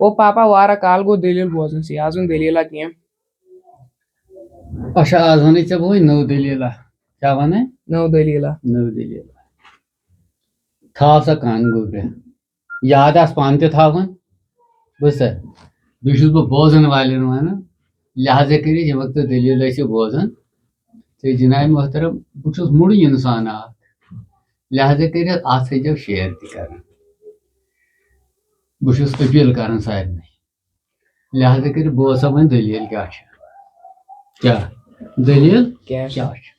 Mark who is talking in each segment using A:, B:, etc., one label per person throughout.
A: وہ پاپا وارہ کال گو دلیل بوزنسی آزن دلیلہ کیم
B: اچھا آز ون ژےٚ بہٕ نٔو دٔلیٖلا کیٛاہ وَنَے
A: نو دلیلہ
B: نٔو دٔلیٖلا تھاو سا کن گوٚبرِ یاد آس پانہٕ تہِ تھاوُن بوٗزتھا بیٚیہِ چھُس بہٕ بوزن والٮ۪ن وَنان لہٰذا کٔرِتھ ییٚمہِ وقتہٕ دٔلیٖل ٲسِو بوزان تہٕ جِناب محترم بہٕ چھُس موٚڑ اِنسان اکھ لہٰذا کٔرِتھ اتھ تھٲیزیو شیر تہِ کران بہٕ چھُس أپیٖل کران سارنٕے لہٰذا کٔرِتھ بوز سا وۄنۍ دٔلیٖل کیٛاہ چھِ کیٛاہ دٔلیٖل
A: کیٛاہ
B: کیٛاہ چھِ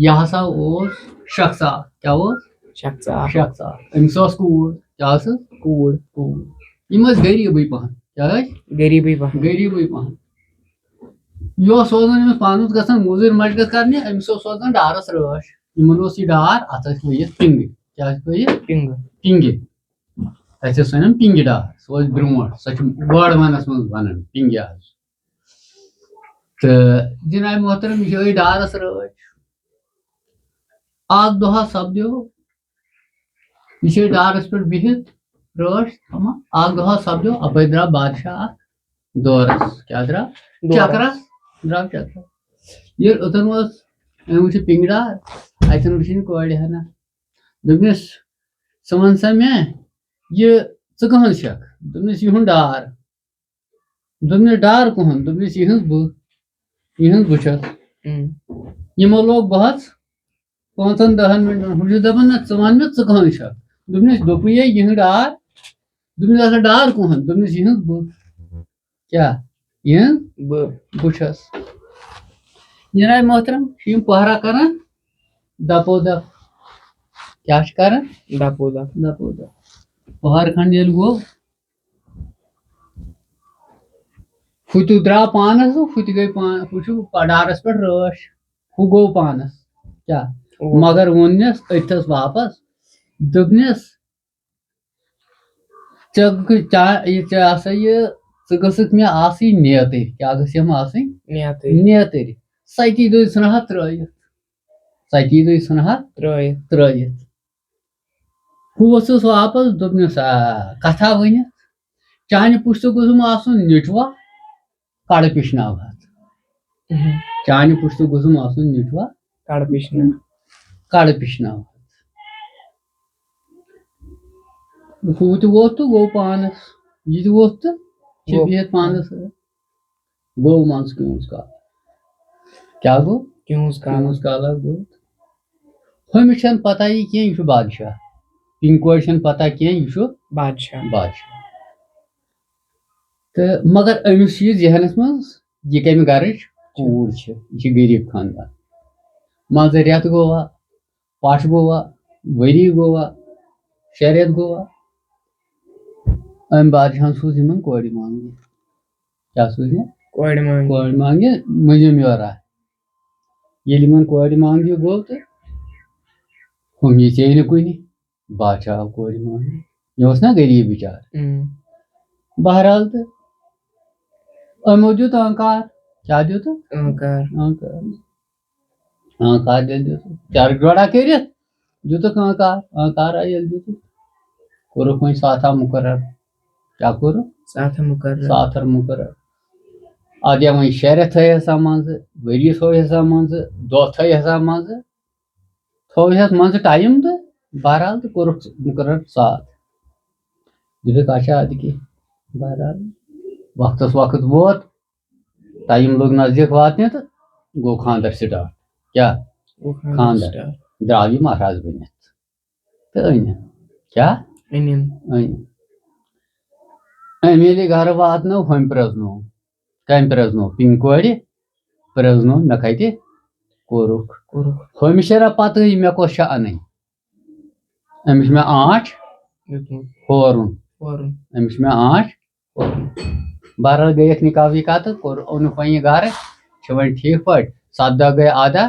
B: یہِ ہسا اوس شخص اکھ کیٛاہ اوس
A: شخص اکھ
B: شخص اکھ أمِس ٲس کوٗر کیٛاہ ٲسٕس
A: کوٗر
B: کوٗر یِم ٲسۍ غریٖبٕے پہن کیٛاہ ٲسۍ
A: غریٖبٕے پہن
B: غریٖبٕے پہن یہِ اوس سوزان أمِس پانہٕ اوس گژھان موٚزوٗرۍ مشقت کرنہِ أمِس اوس سوزان ڈارس رٲچھ یِمن اوس یہِ ڈار اتھ ٲسۍ ؤیِتھ پِنٛگہٕ کیٛاہ ٲسۍ ؤیِتھ
A: پِنٛگہٕ
B: پِنٛگہِ اَسہِ ٲس وَنان پِنٛگہِ ڈار سُہ اوس برونٛٹھ سۄ چھِ وٲڑوَنس منٛز وَنان پِنٛگہِ حظ تہٕ جِناب محترم یہِ چھِ أتھۍ ڈارس رٲچھ اکھ دۄہا سپدیو یہِ چھِ ڈارس پٮ۪ٹھ بِہِتھ رٲچھ تھاوان اکھ دۄہا سپدیو اپٲرۍ درٛاو بادشاہ اکھ دورس کیٛاہ درٛاو چکرس درٛاو چکرس ییٚلہِ اوٚتن اوس أمۍ وٕچھ پِنٛگہِ ڈار اتٮ۪ن وٕچھِنۍ کورِ ہنا دوٚپنس ژٕ وَن سا مےٚ یہِ ژٕ کٕہنٛز چھکھ دوٚپنس یِہُنٛد ڈار دوٚپنس ڈار کٕہُنٛد دوٚپنس یِہٕنٛز بہٕ یِہٕنٛز بہٕ چھس یِمو لوگ بحث 5-10 مِنٹن ہُہ چھُ دپان نہ ژٕ وَن مےٚ ژٕ کٕہنٛز چھکھ دوٚپنس دوٚپُے یِہٕنٛد ڈار دوٚپنس اچھا ڈار کٕہُنٛد دوٚپنس یِہٕنٛز بہٕ کیٛاہ یِہٕنٛز بہٕ چھس جِناب محترم چھِ یِم پہرا کران دپو دپ کیٛاہ چھِ کران
A: دپو دپ
B: دپو دپ پہر کھنٛڈ ییٚلہِ گوٚو ہُہ تہِ درٛاو پانس تہٕ ہُہ تہِ گٔے ہُہ چھُ ڈارس پٮ۪ٹھ رٲچھ ہُہ گوٚو پانس کیٛاہ مگر ووٚننس أتھس واپس دوٚپنس ژےٚ ہسا یہِ ژٕ گٔژھٕکھ مےٚ آسٕنۍ نیتٕرۍ کیٛاہ گٔژھِم آسٕنۍ نیتٕرۍ ستی دۄہہِ ژھٕنہا ترٲیِتھ ستی دۄہہِ ژھٕنہا ترٲیِتھ ہُہ ووٚژھُس واپس دوٚپنس کتھا ؤنِتھ چانہِ پُشتہٕ گوٚژھُم آسُن نِٹوا کڑٕ پِشناوہَتھ چانہِ پُشتہٕ گوٚژھُم آسُن نِٹوا کڑٕ پِشناوہَتھ ہُہ تہِ ووٚتھ تہٕ گوٚو پانس یہِ تہِ ووٚتھ تہٕ چھِ بِہِتھ پانس سۭتۍ گوٚو مان ژٕ کیٛہُس کال کیٛاہ گوٚو کیٛہُس کالا گوٚو ہُمِس چھنہٕ پتہ یہِ کینٛہہ یہِ چھُ بادشاہ پِنٛگہِ کورِ چھنہٕ پتہ کینٛہہ یہِ چھُ بادشاہ تہٕ مگر أمِس چھُ یہِ ذہنس منٛز یہِ کمہِ گرٕچ کوٗر چھِ یہِ چھِ غریٖب خاندان مان ژٕ رٮ۪تھ گوٚوا پش گوٚوا ؤری گوٚوا 6 رٮ۪تھ گوٚوا أمۍ بادشاہن سوٗز یِمن کورِ مانٛگنہِ کیٛاہ سوٗزنہِ کورِ مانٛگنہِ مٔنزِم یورا ییٚلہِ یِمن کورِ مانٛگنہِ گوٚو تہٕ ہُم یژے نہٕ کُنہِ بادشاہ آو کورِ مانٛگنہِ یہِ اوس نا غریٖب بِچار بہرحال تہٕ أمو دیُت ٲنکار کیٛاہ دیُت ٲنکار ییٚلہِ دیُتُکھ چرٕ جورا کٔرِتھ دیُتُکھ ٲنکارا ییٚلہِ دیُتُکھ کوٚرُکھ وۄنۍ ساتھا مُقرر کیٛاہ کوٚرُکھ ساتھر مُقرر اَدٕ یا وۄنۍ 6 رٮ۪تھ تھٲیہسا منٛزٕ ؤری تھوہسا منٛزٕ دۄہ تھٲیہسا منٛزٕ تھوہس منٛزٕ ٹایم تہٕ بہرحال تہٕ کوٚرُکھ مُقرر ساتھ دوٚپُکھ اچھا اَدٕ کیٛاہ بہرحال وقتس وقت ووت ٹایم لوٚگ نزدیٖک واتنہِ تہٕ گوٚو خانٛدر سِٹارٹ کیٛاہ خانٛدر درٛاو یہِ مہراز بٔنِتھ تہٕ أنِن کیٛاہ أنِن أمۍ ییٚلہِ گرٕ واتنٲو ہُمۍ پرٛزنوو کٔمۍ پرٛزنوو پِنٛگہِ کورِ پرٛزنوو مےٚ کتہِ کوٚرُکھ ہُمِس چھےٚ پتہٕے مےٚ کۄس چھےٚ انٕنۍ أمِس چھُ مےٚ آنٛچ ہورُن أمِس چھُ مےٚ آنٛچ ہورُن بہرحال گٔیکھ نِکاح وِکاح تہٕ اوٚنُکھ وۄنۍ یہِ گرٕ چھِ وۄنۍ ٹھیٖک پٲٹھۍ 7 دۄہ گٔے آدا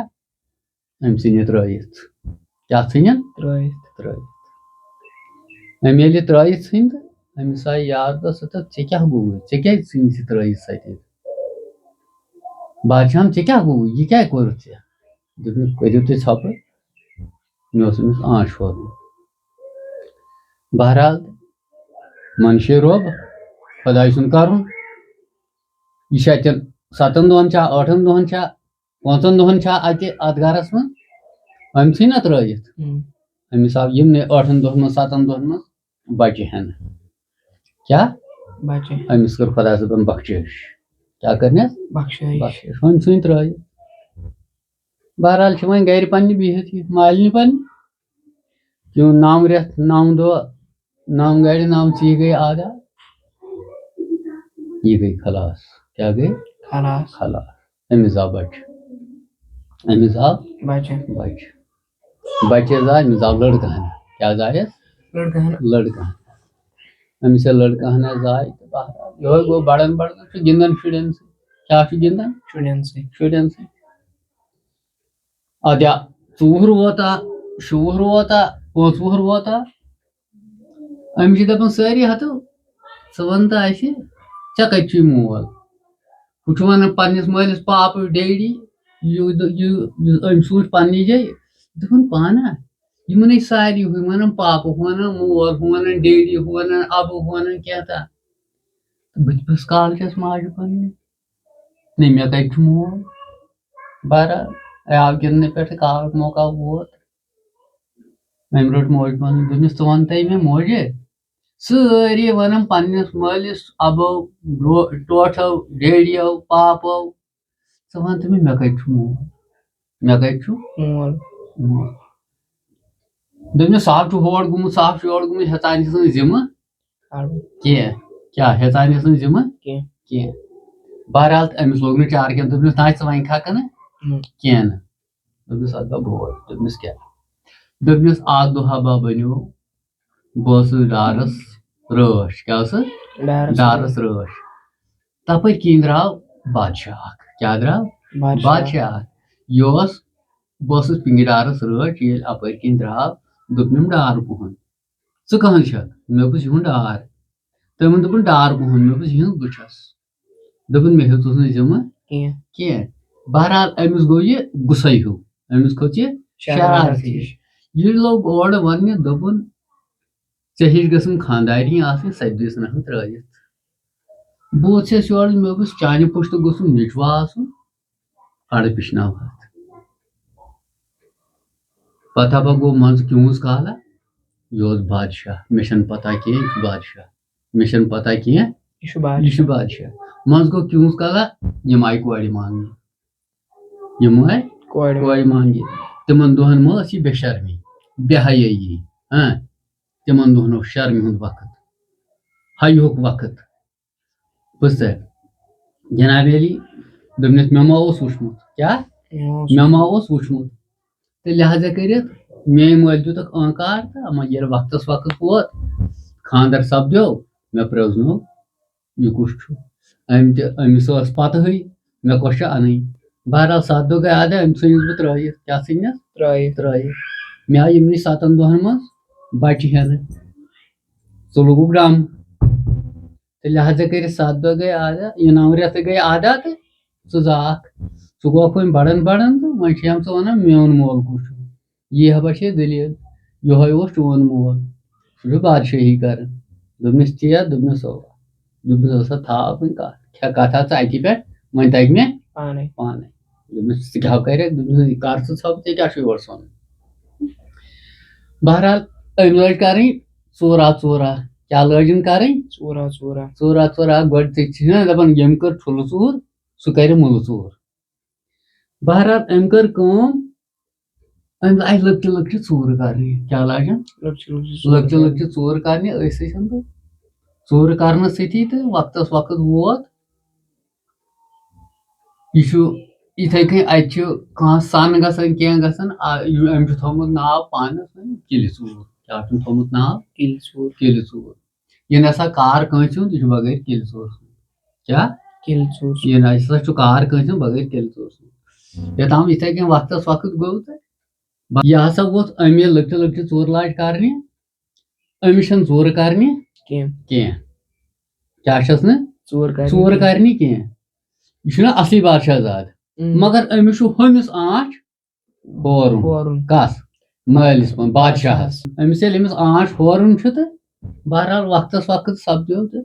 B: أمۍ ژھٕنۍ ترٲیِتھ کیٛاہ ژھٕنِن ترٲیِتھ أمۍ ییٚلہِ یہِ ترٲیِتھ ژھٕنۍ تہٕ أمِس آیہِ یاد ژٕ ژےٚ کیٛاہ گوٚوُے ژےٚ کیٛازِ ژھٕنِتھ یہِ ترٲیِتھ ستی بادشاہن ژےٚ کیٛاہ گوٚوُے یہِ کیٛاہ کوٚرُتھ ژےٚ دوٚپُکھ کٔرِو تُہۍ ژھۄپہٕ مےٚ اوس أمِس آنٛچ ہورمُت بہرحال منشی روب خداے سُنٛد کرُن یہِ چھا اَتٮ۪ن 7 دۄہن چھا 8 دۄہن چھا 5 دۄہن چھا اَتہِ اَتھ گرس منٛز أمۍسٕے نہ ترٲیِتھ أمِس آو یِمنٕے 8 دۄہن منٛز 7 دۄہن منٛز بچہِ ہٮ۪نہٕ کیٛاہ
A: بچہِ
B: أمِس کٔر خۄدا صٲبن بخشٲیِش کیٛاہ کٔرنٮ۪س
A: بخشٲیِش
B: بخشٲیِش وۄنۍ ژھٕنۍ ترٲیِتھ بہرحال چھِ وۄنۍ گرِ پننہِ بِہِتھ یہِ مالنہِ پننہِ کیوں 9 رٮ۪تھ 9 دۄہ 9 گرِ 9 ژیٖہۍ گٔے آدھا یہِ گٔے خلاص کیٛاہ گٔے
A: خلاص
B: خلاص أمِس آو بچہِ أمِس آو
A: بچہِ
B: بچہِ بچہِ حظ آو أمِس آو لڑکہٕ ہنا کیٛاہ حظ آیس
A: لڑکہٕ ہنا
B: لڑکہٕ ہنا أمِس ییٚلہِ لڑکہٕ ہنا زاے تہٕ بہرحال یِہوے گوٚو بڑان بڑان چھُ گِنٛدان شُرٮ۪ن سۭتۍ کیٛاہ چھُ گِنٛدان
A: شُرٮ۪ن سۭتۍ
B: شُرٮ۪ن سۭتۍ اَدٕ 2 وُہُر ووتا 7 وُہُر ووتا 5 وُہُر ووتا أمِس چھِ دپان سٲری ہتو ژٕ وَن تہٕ اَسہِ ژےٚ کَتہِ چھُے مول ہُہ چھُ وَنان پننِس مٲلِس پاپہٕ ڈیڈی أمۍ سوٗنٛچ پننہِ جایہِ دوٚپُن پانا یِمنٕے ساری ہُہ وَنان پاپہٕ ہُہ وَنان مول ہُہ وَنان ڈیڈی ہُہ وَنان اَبہٕ ہُہ وَنان کینٛہہ تہٕ بہٕ تہِ پرٛژھ کالچس ماجہِ پننہِ نہ مےٚ کَتہِ چھُ مول بہرحال آو گِنٛدنہٕ پٮ۪ٹھٕ کالُک موقع ووت أمۍ رٔٹ موج پنٕنۍ دوٚپنس ژٕ وَن تہٕ مےٚ موجے سٲری وَنان پننِس مٲلِس اَبو ٹوٹھو ڈیڈیو پاپو ژٕ وَن تہٕ مےٚ کَتہِ چھُ مول مےٚ کَتہِ چھُ
A: مول
B: دوٚپنس سُہ حظ چھُ ہور گوٚمُت سُہ حظ چھُ یورٕ گوٚمُت ہیٚژانہِ سٕنٛز ذِمہٕ کینٛہہ کیٛاہ ہیٚژانہِ سٕنٛز ذِمہٕ کینٛہہ بہرحال أمِس لوٚگ نہٕ چارٕ کینٛہہ دوٚپنس نہ ژٕ وۄنۍ کھکہٕ نہٕ کینٛہہ نہٕ دوٚپنس اَدٕ گوٚو بوج دوٚپنس کیٛاہ دوٚپنس اکھ دۄہا با بنیو بہٕ ٲسٕس ڈارس رٲچھ کیٛاہ ٲسٕس ڈارس رٲچھ تپٲرۍ کِنۍ درٛاو بادشاہ اکھ کیٛاہ درٛاو بادشاہ اکھ یہِ اوس بہٕ ٲسٕس پِنٛگہِ ڈارس رٲچھ ییٚلہِ اپٲرۍ کِنۍ درٛاو دوٚپنم ڈار کُہُنٛد ژٕ کٕہنٛز چھکھ مےٚ دوٚپُس یِہُنٛد ڈار تٔمۍ ووٚن دوٚپُن ڈار کُہُنٛد مےٚ دوٚپُس یِہٕنٛز بہٕ چھس دوٚپُن مےٚ ہیوٚتُس نہٕ ذِمہٕ کینٛہہ بہرحال أمِس گوٚو یہِ غُصے ہیوٗ أمِس کھوٚت یہِ شرارت ہِش یہِ لوٚگ اورٕ وَننہِ دوٚپُن ژےٚ ہِش گٔژھٕم خاندارنۍ آسٕنۍ سۄ تہِ دِژنَکھ ترٲیِتھ بہٕ ووٚتھس یورٕ مےٚ دوٚپُس چانہِ پُشتہٕ گوٚژھُم نیچوٗ آسُن اَڑٕ پِشناوہَتھ پتہٕ ہا گوٚو منٛزٕ کیوٗنٛز کالا یہِ اوس بادشاہ مےٚ چھنہٕ پتہ کینٛہہ یہِ چھُ بادشاہ مےٚ چھنہٕ پتہ کینٛہہ یہِ چھُ بادشاہ منٛزٕ گوٚو کیوٗنٛز کالا یِم آیہِ کورِ مانٛگنہِ یِم آیہِ کورِ مانٛگنہِ تِمن دۄہن مہ ٲس یہِ بے شرمی بے حیٲیی تِمن دۄہن اوس شرمہِ ہُنٛد وقت حیہُک وقت بوٗزتھا جناب علی دوٚپنس مےٚ ما اوس وٕچھمُت کیٛاہ مےٚ ما اوس وٕچھمُت تہٕ لہٰذا کٔرِتھ میٲنۍ مٲلۍ دِتُکھ ٲنکار تہٕ ییٚلہِ وقتس وقت ووت خانٛدر سپدیو مےٚ پرٛزنوو یہِ کُس چھُ أمِس ٲس پتہٕے مےٚ کۄس چھِ انٕنۍ بہرحال 7 دۄہ گٔے آدھا أمۍ ژھٕنِس بہٕ ترٲیِتھ کیٛاہ ژھٕنِس ترٲیِتھ مےٚ آو یِمنٕے 7 دۄہن منٛز بچہِ ہٮ۪نہٕ ژٕ لوٚگُکھ ڈم تہٕ لہٰذا کٔرِتھ 7 دۄہ گٔے آدھا یہِ 9 رٮ۪تھ گٔے آدھا تہٕ ژٕ زاکھ ژٕ گوکھ وۄنۍ بڑان بڑان تہٕ وۄنۍ چھِ ژٕ ونان میون مول کُس چھُ یی ہا چھے دٔلیٖل یِہوے اوس چون مول سُہ چھُ بادشٲہی کران دوٚپنس تی دوٚپنس اوا دوٚپنس ٲسا تھاو وۄنۍ کتھ ژٕ اَتہِ پٮ۪ٹھ وۄنۍ تگہِ مےٚ پانے دوٚپنس ژٕ کیٛاہ کرکھ دوٚپنس کر ژٕ ژھۄپہٕ ژےٚ کیٛاہ چھُ یورٕ سونُن بہرحال أمۍ لٲج کرٕنۍ ژوٗرا کیٛاہ لٲجِن کرٕنۍ ژوٗرا گۄڈٕ چھِنہ دپان ییٚمۍ کٔر ٹھُلہٕ ژوٗر سُہ کرِ مُلہٕ ژوٗر بہرحال أمۍ کٔر کٲم أمۍ لاجہِ لۄکچہِ ژوٗرٕ کرنہِ کیٛاہ لاجن لۄکچہِ ژوٗرٕ کرنہِ أتھۍ سۭتۍ تہٕ ژوٗرٕ کرنہٕ سۭتی تہٕ وقتس وقت ووت یہِ چھُ یِتھے کٔنۍ اَتہِ چھُ کانٛہہ سن گژھان کینٛہہ گژھان أمۍ چھُ تھوٚومُت ناو پانس کِلہِ ژوٗر کیٛاہ چھُن تھوٚومُت ناو کِلہِ ژوٗر یہِ نسا کار کٲنٛسہِ ہُنٛد یہِ چھُ بغٲر کِلہِ ژوٗر کیٛاہ یہِ نسا چھُ کار کٲنٛسہِ ہُنٛد بغٲر کِلہِ ژوٗر یوٚتام یِتھے کٔنۍ وقتس وقت گوٚو تہٕ یہِ ہسا ووٚتھ أمۍ ییٚلہِ لۄکچہِ ژوٗرٕ لاجہِ کرنہِ أمِس چھنہٕ ژوٗرٕ کرنہِ کینٛہہ کیٛاہ چھس نہٕ ژوٗرٕ کرنہِ کینٛہہ یہِ چھُنہ اصلی بادشاہ زادٕ مگر أمِس چھُ ہُمِس آنٛچ ہورُن کس مٲلِس بادشاہس أمِس ییٚلہِ أمِس آنٛچ ہورُن چھُ تہٕ بہرحال وقتس وقت سپدیو تہٕ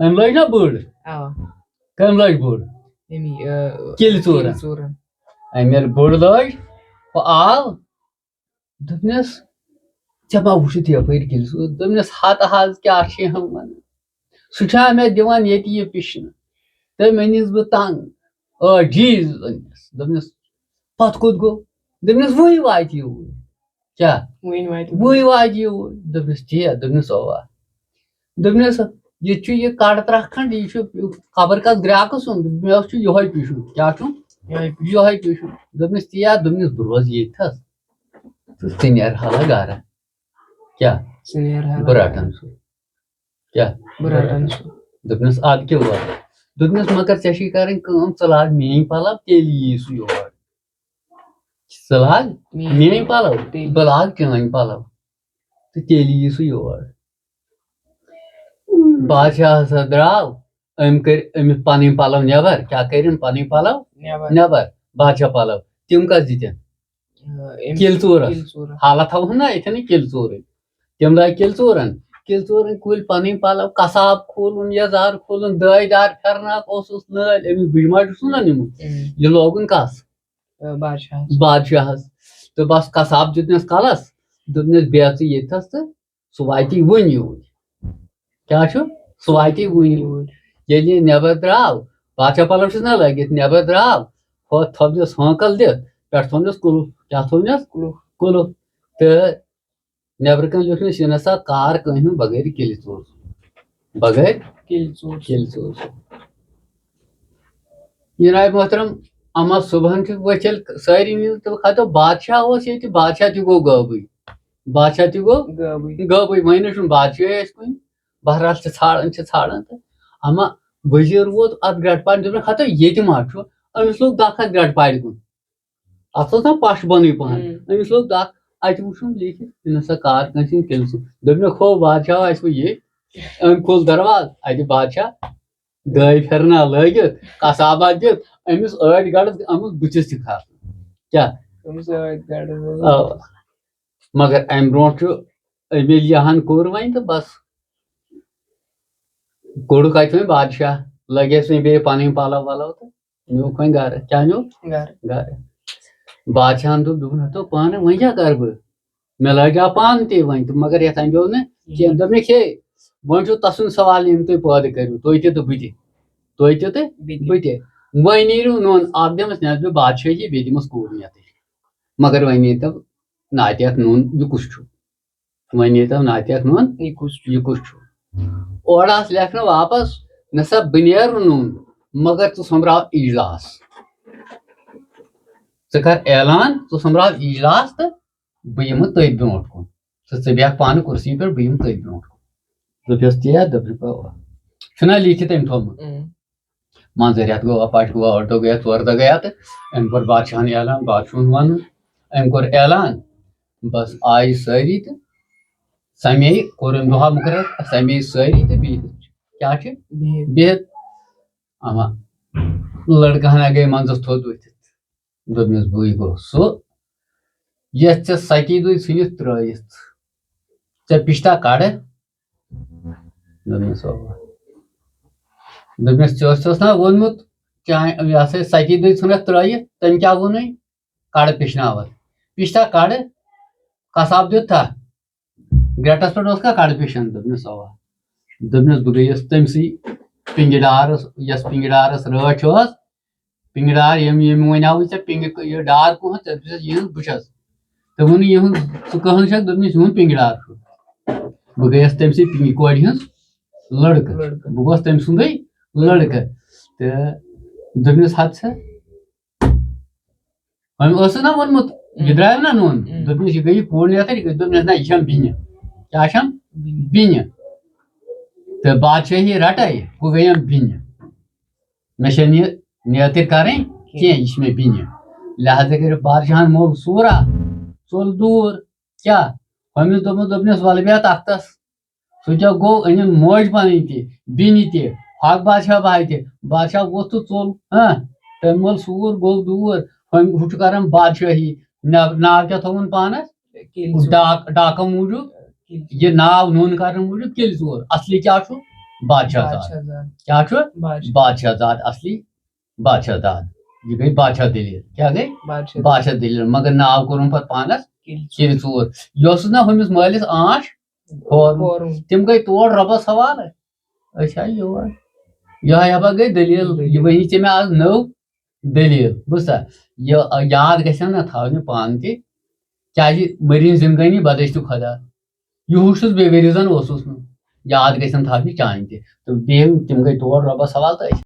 B: أمۍ لٲج نا بٔڑ
A: اوا
B: کٔمۍ لٲج بٔڑ
A: امی
B: کِلۍ ژوٗرن
A: ژورن
B: أمۍ ییٚلہِ بٔڑ لٲج ہُہ آو دوٚپنس ژےٚ ما وٕچھُتھ یپٲرۍ کِلۍ ژوٗر دوٚپنس ہتہٕ حظ کیٛاہ چھِ یِم ونان سُہ چھا مےٚ دِوان ییٚتہِ یہِ پِشنہٕ تٔمۍ أنِس بہٕ تنگ جیٖز أنِس دوٚپنس پتہٕ کوٚت گوٚو دوٚپنس وٕنۍ واتہِ یوٗرۍ کیٛاہ
A: وٕنۍ واتہِ
B: وٕنۍ واتہِ یوٗرۍ دوٚپنس تی دوٚپنس اوا دوٚپنس ییٚتہِ چھُ یہِ کڑٕ ترٛکھ کھنڈ یہِ چھُ خبر کتھ گرٛاکہٕ سُنٛد مےٚ اوس چھُ یِہوے پِشُن کیٛاہ چھُم یِہوے پِشُن دوٚپنس تی دوٚپنس بہٕ روزٕ ییٚتھس تہٕ ژٕ نیرہالا گرٕ کیٛاہ
A: سُہ نیرہا
B: بہٕ رٹن سُہ کیٛاہ
A: بہٕ رٹن سُہ
B: دوٚپنس ادٕ کیٛاہ ووت دوٚپنس مگر ژےٚ چھے کرٕنۍ کٲم ژٕ لاگ میٲنۍ پلو تیٚلہِ یی سُہ یور ژٕ لاگ میٲنۍ پلو بہٕ لاگہٕ چٲنۍ پلو تہٕ تیٚلہِ یی سُہ یور بادشاہ ہسا درٛاو أمۍ کٔرۍ أمِس پنٕنۍ پلو نٮ۪بر کیٛاہ کٔرِن پنٕنۍ پلو نٮ۪بر بادشاہ پلو تِم کس دِتِن کِلۍ ژوٗرس حالت تھاوہون نا ییٚتھٮ۪نٕے کِلۍ ژوٗرٕے تِم لٲگۍ کِلۍ ژوٗرن کُلۍ پنٕنۍ پلو کساب کھوٗلُن یزار کھوٗلُن دٲے دار پھرناک اوسُس نٲلۍ أمِس بٕجماجہِ اوسُس نا نیوٗمُت یہِ لوگُن کس بادشاہس تہٕ بس کساب دیُتنس کلس دوٚپنس بیٚہہ ژٕ ییٚتھس تہٕ سُہ واتی وُنۍ یوٗرۍ کیٛاہ چھُ سُہ واتی وُنۍ یوٗرۍ ییٚلہِ یہِ نٮ۪بر درٛاو بادشاہ پلو چھِس نا لٲگِتھ نٮ۪بر درٛاو ہۄتھ تھوٚونس ہٲنکل دِتھ پٮ۪ٹھٕ تھوٚونس کُلُف کیٛاہ تھوٚونس کُلُف تہٕ نٮ۪برٕ کنۍ لیوٗکھنس یہِ نسا کار کٲنٛسہِ ہُنٛد بغٲر کِلۍ ژوٗر بغٲر کِلۍ ژوٗر جناب محترم اما صبحن چھِ ؤتھۍ ییٚلہِ سٲری نِوز تہٕ خبر بادشاہ اوس ییٚتہِ بادشاہ تہِ گوٚو غٲبٕے وۄنۍ نہ چھُنہٕ بادشاہے اَسہِ کُنہِ بہرحال چھِ ژھانڈان تہٕ اما ؤزیٖر ووت اتھ گرٹہٕ پارِ دوٚپُن ہتا ییٚتہِ ما چھُ أمِس لوگ دکھ اتھ گرٹہٕ پارِ کُن اتھ اوس نا پش بۄنٕے پہن أمِس لوگ دکھ اتہِ وٕچھُن لیٖکھِتھ یہِ نسا کار کٲنٛسہِ ہُنٛد کِلۍ ژوٗر دوٚپنکھ ہو بادشاہ آسہِ وۄنۍ ییٚتہِ أمۍ کھوٗل دروازٕ اتہِ بادشاہ دٲے پھرنا لٲگِتھ کسابا دِتھ أمِس ٲڑۍ گڑس آمٕژ بٕتھِس تہِ کھسنہٕ کیٛاہ مگر امہِ برونٛٹھ چھُ أمۍ ییٚلہِ یہِ ہن کوٚر وۄنۍ تہٕ بس کوٚڑُکھ اتہِ وۄنۍ بادشاہ لٲگیس وۄنۍ بیٚیہِ پنٕنۍ پلو ولو تہٕ نیوٗکھ وۄنۍ گرٕ کیٛاہ نیوٗکھ گرٕ بادشاہن دوٚپُن ہتو پانہٕ وۄنۍ کیٛاہ کرٕ بہٕ مےٚ لٲجاو پانہٕ تہِ وۄنۍ تہٕ مگر یتھ انجو نہٕ کینٛہہ دوٚپنکھ ہے وۄنۍ چھُ تسُنٛد سوال یِم تُہۍ پٲدٕ کٔرِو تُہۍ تہِ تہٕ بہٕ تہِ وۄنۍ نیٖرِو نوٚن اکھ دِمس نٮ۪صبہِ بادشٲہی بیٚیہِ دِمس کوٗر یتٕے مگر وۄنۍ نیٖتو ناتیک نوٚن یہِ کُس چھُ وۄنۍ نیٖتو ناتیک نوٚن یہِ کُس چھُ اورٕ آس لیکھنہٕ واپس نہ سا بہٕ نیرٕ نوٚن مگر ژٕ سوٚمبراو اجلاس ژٕ کر اعلان ژٕ سوٚمبراو اجلاس تہٕ بہٕ یِمہٕ تٔتھۍ برونٛٹھ کُن تہٕ ژٕ بیٚہکھ پانہٕ کُرسی پٮ۪ٹھ بہٕ یِمہٕ تٔتھۍ برونٛٹھ کُن دوٚپیس تی دوٚپُکھ چھُنا لیٖکھِتھ أمۍ تھوٚومُت منٛزٕ رٮ۪تھ گوٚوا پش گوٚوا ٲٹھ دۄہ گٔیا ژور دۄہ گٔیا تہٕ أمۍ کوٚر بادشاہن اعلان بادشاہن ووٚنُن أمۍ کوٚر اعلان بس آیہِ سٲری تہٕ سمے کوٚر أمۍ دۄہا مُقرر سمے سٲری تہٕ بِہِتھ کیٛاہ چھِ بِہِتھ اما لڑکہٕ ہنا گٔے منٛزس تھوٚد ؤتھِتھ دوٚپنس بٕے گوٚو سُہ یتھ ژےٚ ستی دُے ژھٕنِتھ ترٲیِتھ ژےٚ پِشتا کڑٕ دوٚپنس اوا دوٚپنس ژےٚ اوسُس نا ووٚنمُت چانہِ یہِ ہسا ستی دُے ژھٕنکھ ترٲیِتھ تٔمۍ کیٛاہ ووٚنُے کڑٕ پِشناوتھ پِشتا کڑٕ کساب دیُتتھا گریٹس پٮ۪ٹھ اوسکھا کڑٕ پِشن دوٚپنس اوا دوٚپنس بہٕ گٔیس تٔمسٕے پِنگہِ ڈارس یۄس پِنگہِ ڈارس رٲچھ ٲس پِنگہِ ڈار ییٚمۍ ونیاوُے ژےٚ پِنگہِ یہِ ڈار کُہُنٛد ژےٚ دِژٕس یِہٕنٛز بہٕ چھس دوٚپُن یِہُنٛد ژٕ کٕہٕنٛز چھکھ دوٚپنس یِہُنٛد پِنگہِ ڈار چھُ بہٕ گٔیس تٔمسٕے پِنگہِ کورِ ہٕنٛز لڑکہٕ بہٕ گوس تٔمۍ سُنٛدٕے لڑکہٕ تہٕ دوٚپنس ہت سا وۄنۍ اوسُس نا ووٚنمُت یہِ درٛایو نا نوٚن دوٚپنس یہِ گٔیہِ کوٗر نیتٕر دوٚپنس نہ یہِ چھم بیٚنہِ کیٛاہ چھم بیٚنہِ تہٕ بادشٲہی رٹے ہُہ گٔیم بیٚنہِ مےٚ چھنہٕ یہِ نیتٕر کرٕنۍ کینٛہہ یہِ چھِ مےٚ بیٚنہِ لہٰذا کٔرِتھ بادشاہن مول صوٗرا ژوٚل دوٗر کیٛاہ ہُمِس دوٚپنس ولہٕ بیٚہہ تختس سُہ کیٛاہ گوٚو أنِن موج پنٕنۍ تہِ بیٚنہِ تہِ ہۄکھ بادشاہ بھاے تہِ بادشاہ ووٚتھ تہٕ ژوٚل تٔمۍ مول صوٗر گوٚو دوٗر ہُہ چھُ کران بادشٲہی ناو کیٛاہ تھووُن پانس ڈاکہٕ موٗجوٗب یہِ ناو نوٚن کرنہٕ موٗجوٗب کِلۍ ژوٗر اصلی کیٛاہ چھُ بادشاہ زاد
A: Badshahzad.
B: کیا چھُ
A: Badshah.
B: بادشاہ زاد اصلی بادشاہ زاد یہ گئی بادشاہ دلیل کیا گئی
A: Badshah.
B: بادشاہ دلیل مگر ناو کوٚرُن پتہٕ پانس
A: Kill.
B: کِرِ ژوٗر یہِ اوسُس نا ہُمِس مٲلِس آنٛچ کھورمُت
A: Forum.
B: تِم گٔے تور رۄبس حوالہٕ أسۍ آے یور یِہے ہبا گٔے دٔلیٖل یہِ ؤنی ژےٚ مےٚ آز نٔو دٔلیٖل بوٗزتھا یہِ یاد گژھٮ۪م نا تھاونہِ پانہٕ تہِ کیٛازِ مٔرِنۍ زندگٲنی بدٔشتہٕ خۄدا یِہُس چھُس بے ؤری زن اوسُس نہٕ یاد گژھٮ۪م تھاونہِ چانہِ تہِ تہٕ بیٚیہِ تِم گٔے تور رۄبس حوالہٕ تہٕ أسۍ